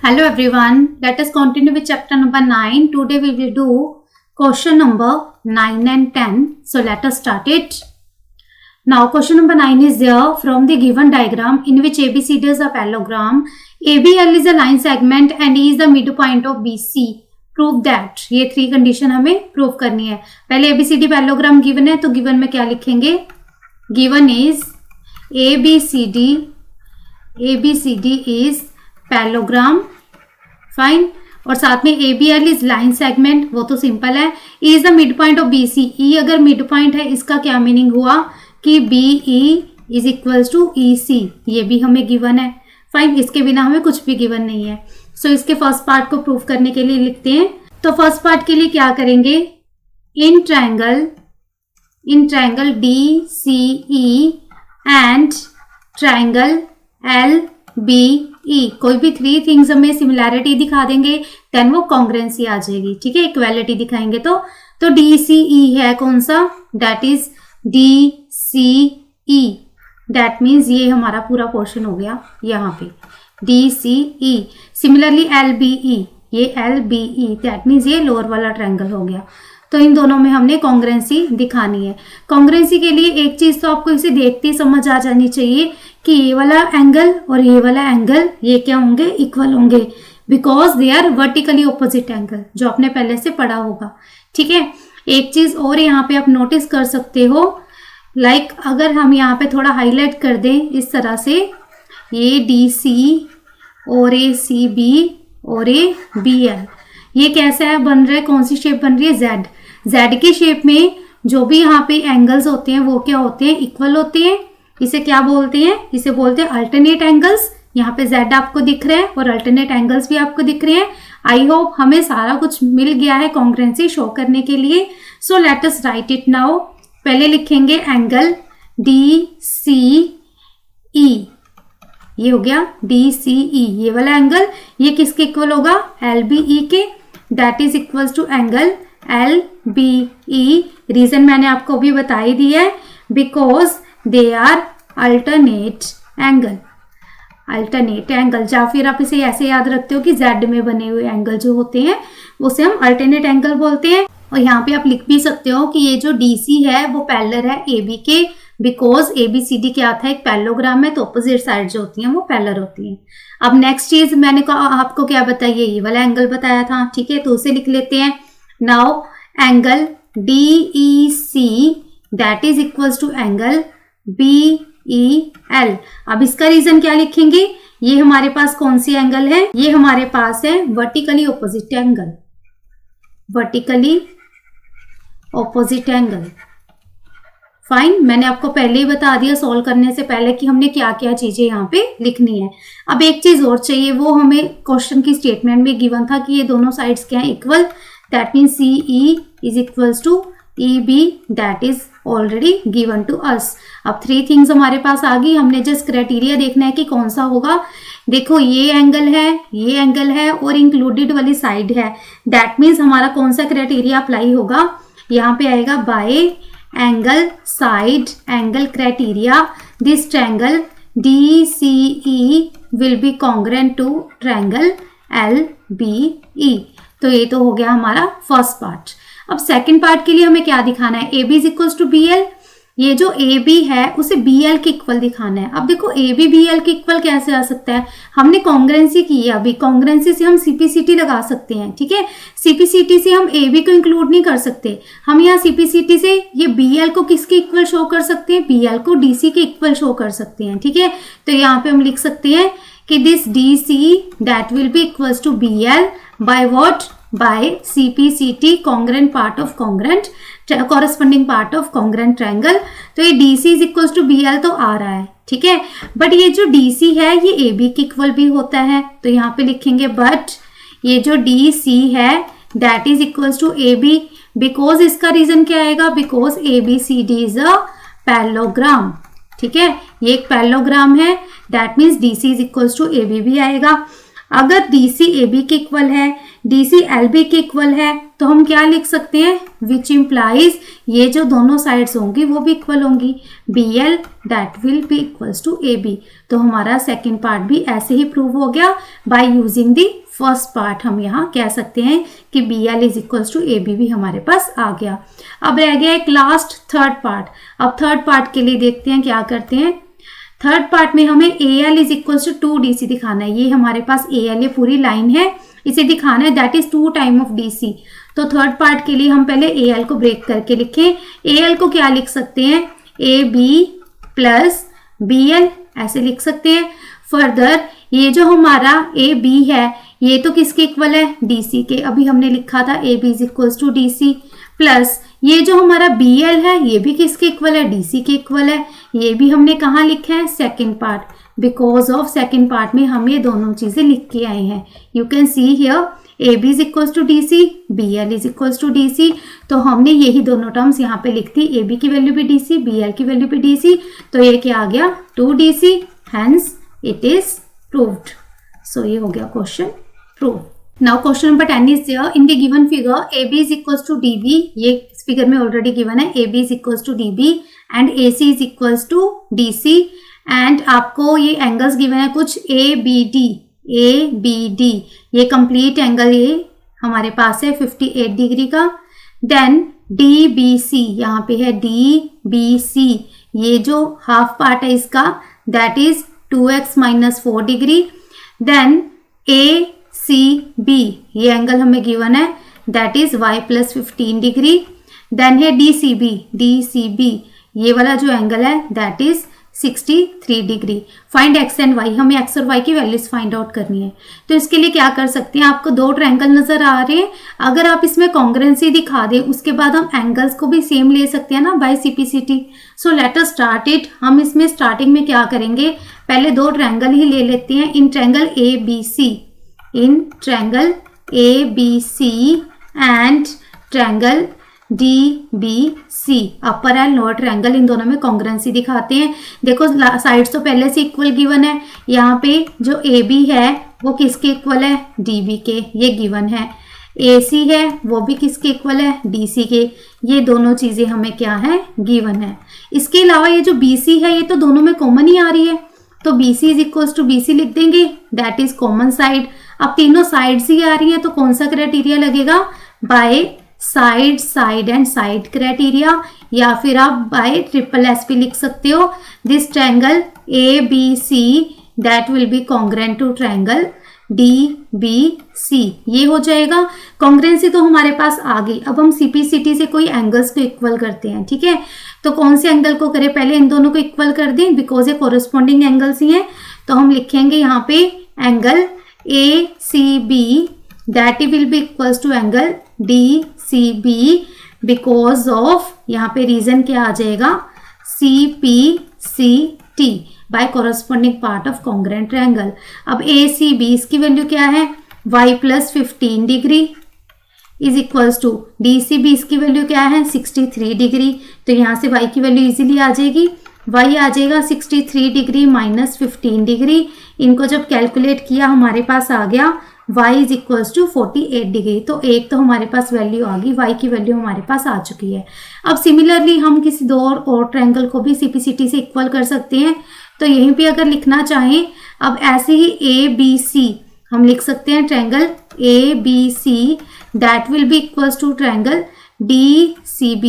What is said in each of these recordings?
Hello everyone, let us continue with chapter number 9. Today we will do question number 9 and 10. So let us start it. Now question number 9 is there. From the given diagram in which ABCD is a parallelogram, ABL is a line segment and E is the midpoint of BC. Prove that. ये 3 condition हमें prove करनी है. पहले ABCD parallelogram given है तो given में क्या लिखेंगे? Given is ABCD is parallelogram. Fine. और साथ में ABL इज लाइन सेगमेंट, वो तो सिंपल है. E is the mid point of BC. E अगर मिड पॉइंट है इसका क्या मीनिंग हुआ कि BE is equals to EC. ये भी हमें गिवन है. फाइन. इसके बिना हमें कुछ भी गिवन नहीं है. सो इसके फर्स्ट पार्ट को प्रूव करने के लिए लिखते हैं. तो फर्स्ट पार्ट के लिए क्या करेंगे? In triangle DCE and triangle LBE कोई भी 3 थिंग्स हमें सिमिलैरिटी दिखा देंगे, देन वो कॉन्ग्रुएंसी आ जाएगी. ठीक है, इक्वालिटी दिखाएंगे तो DCE है कौन सा? That is DCE. That means ये हमारा पूरा पोर्शन हो गया यहाँ पे DCE. सिमिलरली LBE, ये LBE, दैट मीन्स ये लोअर वाला ट्रायंगल हो गया. तो इन दोनों में हमने कॉन्ग्रुएंसी दिखानी है. कॉन्ग्रुएंसी के लिए एक चीज तो आपको इसे देखते ही समझ आ जानी चाहिए कि ये वाला एंगल और ये वाला एंगल ये क्या होंगे? इक्वल होंगे, because they are vertically opposite angle, जो आपने पहले से पढ़ा होगा. ठीक है. एक चीज और यहाँ पे आप नोटिस कर सकते हो, लाइक अगर हम यहाँ पे थोड़ा हाईलाइट कर दें इस तरह से, ये DC और ये CB और ये BL, ये कैसा है बन रहा है? कौन सी शेप बन रही है? Z की शेप में जो भी यहाँ पे एंगल्स होते हैं वो क्या होते हैं? इक्वल होते हैं. इसे क्या बोलते हैं? इसे बोलते हैं अल्टरनेट एंगल्स. यहाँ पे Z आपको दिख रहे हैं और अल्टरनेट एंगल्स भी आपको दिख रहे हैं. आई होप हमें सारा कुछ मिल गया है कॉन्ग्रुएंसी शो करने के लिए. सो let us right it now. पहले लिखेंगे एंगल DCE. ये हो गया DCE, ये वाला एंगल. ये किसके इक्वल होगा? LBE के. That is equals to angle LBE. Reason मैंने आपको भी बता ही दिया है, because they are alternate angle. या फिर आप इसे ऐसे याद रखते हो कि Z में बने हुए एंगल जो होते हैं उसे हम अल्टरनेट एंगल बोलते हैं. और यहाँ पे आप लिख भी सकते हो कि ये जो DC है वो पैरेलल है AB के, बिकॉज ABCD क्या था? एक पैरेललोग्राम है, तो अपोजिट साइड जो होती हैं वो पैरेलल होती हैं. अब नेक्स्ट चीज मैंने आपको क्या बताइए? ये वाला एंगल बताया था. ठीक है, तो उसे लिख लेते हैं. Now angle DEC that is equals to angle BEL. अब इसका रीजन क्या लिखेंगे? ये हमारे पास कौन सी एंगल है? ये हमारे पास है vertically opposite angle. Vertically opposite angle. Fine. मैंने आपको पहले ही बता दिया सोल्व करने से पहले कि हमने क्या क्या चीजें यहाँ पे लिखनी है. अब एक चीज और चाहिए, वो हमें क्वेश्चन की स्टेटमेंट में गिवन था कि ये दोनों साइड्स क्या है? Equal. That means CE is equals to EB. That is already given to us. अब 3 थिंग्स हमारे पास आ गई. हमने जस्ट क्राइटेरिया देखना है कि कौन सा होगा. देखो ये एंगल है और इंक्लूडेड वाली साइड है. दैट मीन्स हमारा कौन सा क्राइटेरिया अप्लाई होगा? यहाँ पे आएगा by angle side angle criteria. This triangle DCE will be congruent to triangle LBE. तो ये तो हो गया हमारा फर्स्ट पार्ट. अब सेकंड पार्ट के लिए हमें क्या दिखाना है? AB is equals to BL. ये जो AB है उसे BL के इक्वल दिखाना है. अब देखो AB BL के इक्वल कैसे आ सकता है? हमने कॉन्ग्रुएंसी की है. अभी कॉन्ग्रुएंसी से हम CPCT लगा सकते हैं. ठीक है, CPCT से हम AB को इंक्लूड नहीं कर सकते. हम यहाँ CPCT से ये BL को किसके इक्वल शो कर सकते हैं? BL को DC के इक्वल शो कर सकते हैं. ठीक है, तो यहाँ पे हम लिख सकते हैं कि this DC that will be equals to BL by what? By CPCT congruent part of congruent corresponding part of congruent triangle. तो ये DC is equals to BL तो आ रहा है. ठीक है, बट ये जो DC है ये AB के इक्वल भी होता है. तो यहाँ पे लिखेंगे बट ये जो DC है that is equals to AB. Because इसका रीजन क्या आएगा? Because ABCD is a parallelogram. ठीक है, ये एक पैरेललोग्राम है. That means DC is equals to AB भी आएगा. अगर DC AB के इक्वल है, DC LB के इक्वल है, तो हम क्या लिख सकते हैं, विच इम्प्लाइज ये जो दोनों साइड्स होंगी वो भी इक्वल होंगी, BL that will be equals to AB। तो हमारा सेकेंड पार्ट भी ऐसे ही प्रूव हो गया by using the first part. हम यहाँ कह सकते हैं कि BL is equals to AB भी हमारे पास आ गया। अब रह गया एक लास्ट थर्ड पार्ट। अब थर्ड पार्ट के लिए देखते हैं क्या करते हैं। थर्ड पार्ट में हमें AL is equals to 2DC दिखाना है। ये हमारे पास AL ये पूरी लाइन है, इसे दिखाना है that is 2 time of DC। तो थर्ड पार्ट के लिए हम पहले AL को ब्रेक करके लिखें। AL को क्या लिख सकते हैं, AB प्लस BL ऐसे लिख सकते हैं। फर्दर ये जो हमारा AB है ये तो किसके इक्वल है, DC के। अभी हमने लिखा था AB is equals to DC plus ये जो हमारा BL है ये भी किसके इक्वल है, DC के इक्वल है। ये भी हमने कहाँ लिखा है, second part. Because of second part में हम ये दोनों चीजें लिख के आए हैं। You can see here AB is equals to DC, BL is equals to DC। तो हमने यही दोनों टर्म्स यहाँ पे लिख दी, AB की वैल्यू भी DC, BL की वैल्यू भी DC। तो ये क्या आ गया 2DC, hence it is proved. So ये हो गया question prove. Now question number 10 is there in the given figure AB is equals to DB। ये इस फिगर में ऑलरेडी गिवन है, AB is equals to DB and AC is equals to DC। And आपको ये angles given है कुछ ABD ये complete angle ये हमारे पास है 58 डिग्री का। देन DBC यहाँ पे है DBC, ये जो हाफ पार्ट है इसका that is 2x minus 4 degree. Then ACB ये एंगल हमें गिवन है that is y plus 15 degree. Then है DCB ये वाला जो एंगल है that is 63 degree. Find x and y, हमें x और y की वैल्यूज फाइंड आउट करनी है। तो इसके लिए क्या कर सकते हैं, आपको दो ट्रायंगल नजर आ रहे हैं, अगर आप इसमें कॉन्ग्रुएंसी दिखा दें उसके बाद हम एंगल्स को भी सेम ले सकते हैं ना बाय CPCT। So let us start it. हम इसमें स्टार्टिंग में क्या करेंगे, पहले दो ट्रायंगल ही ले लेते हैं इन triangle ABC and triangle DBC, upper and lower triangle, इन दोनों में कॉन्ग्रुएंसी दिखाते हैं। देखो साइड्स तो पहले से इक्वल गिवन है, यहाँ पे जो AB है वो किसके इक्वल है, DB के, ये गिवन है। AC है वो भी किसके इक्वल है, DC के। ये दोनों चीजें हमें क्या है, गिवन है। इसके अलावा ये जो BC है ये तो दोनों में कॉमन ही आ रही है, तो BC is equals to BC लिख देंगे, दैट इज कॉमन साइड। अब तीनों साइड्स ही आ रही हैं तो कौन सा क्राइटेरिया लगेगा, by side and side criteria, या फिर आप बाय SSS भी लिख सकते हो। This triangle ABC that will be congruent to triangle DBC, ये हो जाएगा। कॉन्ग्रुएंसी तो हमारे पास आ गई। अब हम CPCT से कोई एंगल्स को इक्वल करते हैं, ठीक है। तो कौन से एंगल को करें, पहले इन दोनों को इक्वल कर दें बिकॉज ये कोरस्पॉन्डिंग एंगल्स ही हैं। तो हम लिखेंगे यहाँ पे angle ACB that will be equals to angle DCB because of, यहाँ पे रीजन क्या आ जाएगा, CPCT by corresponding part of congruent triangle. अब ACB इसकी वैल्यू क्या है, y plus 15 degree is equals to DCB, इसकी वैल्यू क्या है 63 डिग्री। तो यहाँ से y की वैल्यू इजीली आ जाएगी, y आ जाएगा 63 डिग्री माइनस 15 डिग्री। इनको जब कैलकुलेट किया हमारे पास आ गया y is equals to 48 degree. तो एक तो हमारे पास वैल्यू आ गई, y की वैल्यू हमारे पास आ चुकी है। अब सिमिलरली हम किसी दो और ट्रायंगल को भी CPCT से इक्वल कर सकते हैं। तो यहीं पे अगर लिखना चाहें, अब ऐसे ही ABC हम लिख सकते हैं, triangle ABC that will be equals to triangle DCB,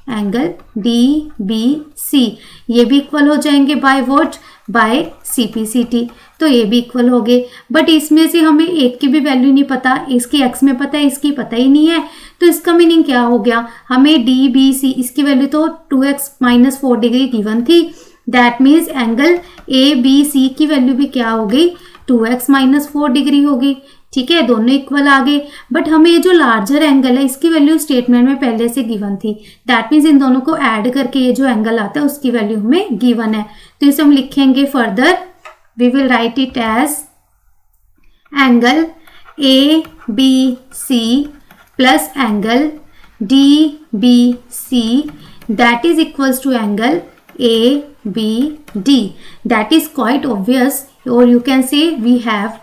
angle DBC, ये भी इक्वल हो जाएंगे बाय व्हाट, बाय CPCT। तो ये भी इक्वल हो गए। बट इसमें से हमें एक की भी वैल्यू नहीं पता, इसकी x में पता है, इसकी पता ही नहीं है। तो इसका मीनिंग क्या हो गया, हमें DBC इसकी वैल्यू तो 2x माइनस 4 डिग्री गिवन थी, दैट मीन्स एंगल ABC की वैल्यू भी क्या हो गई, 2x माइनस 4 डिग्री होगी। ठीक है, दोनों इक्वल आ गए। बट हमें ये जो लार्जर एंगल है इसकी वैल्यू स्टेटमेंट में पहले से गिवन थी, दैट मीन्स इन दोनों को ऐड करके ये जो एंगल आता है उसकी वैल्यू हमें गिवन है। तो इसे हम लिखेंगे further, we will write it as angle ABC plus angle DBC that is equals to angle ABD. That is quite obvious, or you can say we have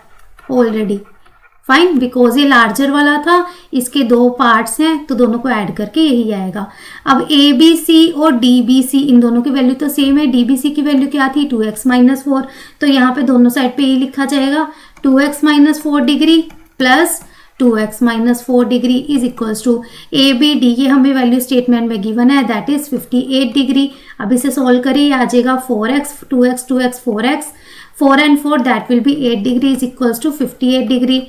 already. Fine, because ये larger वाला था, इसके 2 parts हैं तो दोनों को add करके यही आएगा। अब ए बी सी और डी बी सी इन दोनों की वैल्यू तो सेम है। डी बी सी की वैल्यू क्या थी 2x माइनस 4, तो यहाँ पे दोनों साइड पे ये लिखा जाएगा 2x minus 4 degree plus 2x minus 4 degree is equals to A B D, ये हमें वैल्यू स्टेटमेंट में गिवन है, दैट इज 58 डिग्री। अब इसे सोल्व करिए, आ जाएगा 4x 2x 2x 4x 4 and 4 that will be 8 degree is equals to 58 degree.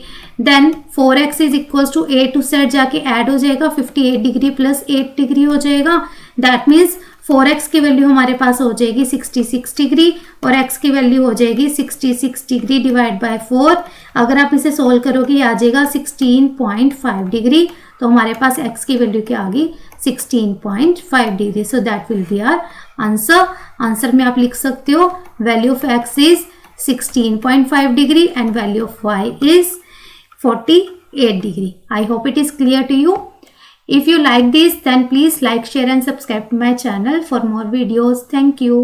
Then 4x is equals to a to z जाके add हो जाएगा, 58 डिग्री प्लस 8 डिग्री हो जाएगा। दैट मीन्स 4x की वैल्यू हमारे पास हो जाएगी 66 डिग्री और x की वैल्यू हो जाएगी 66 डिग्री डिवाइड बाय 4। अगर आप इसे सोल्व करोगे आ जाएगा 16.5 डिग्री, तो हमारे पास x की वैल्यू क्या आ गई 16.5 degree. So that will be our answer. Answer में आप लिख सकते हो value of x is 16.5 degree and value of y is 48 degree. I hope it is clear to you. If you like this, then please like, share and subscribe to my channel for more videos. Thank you.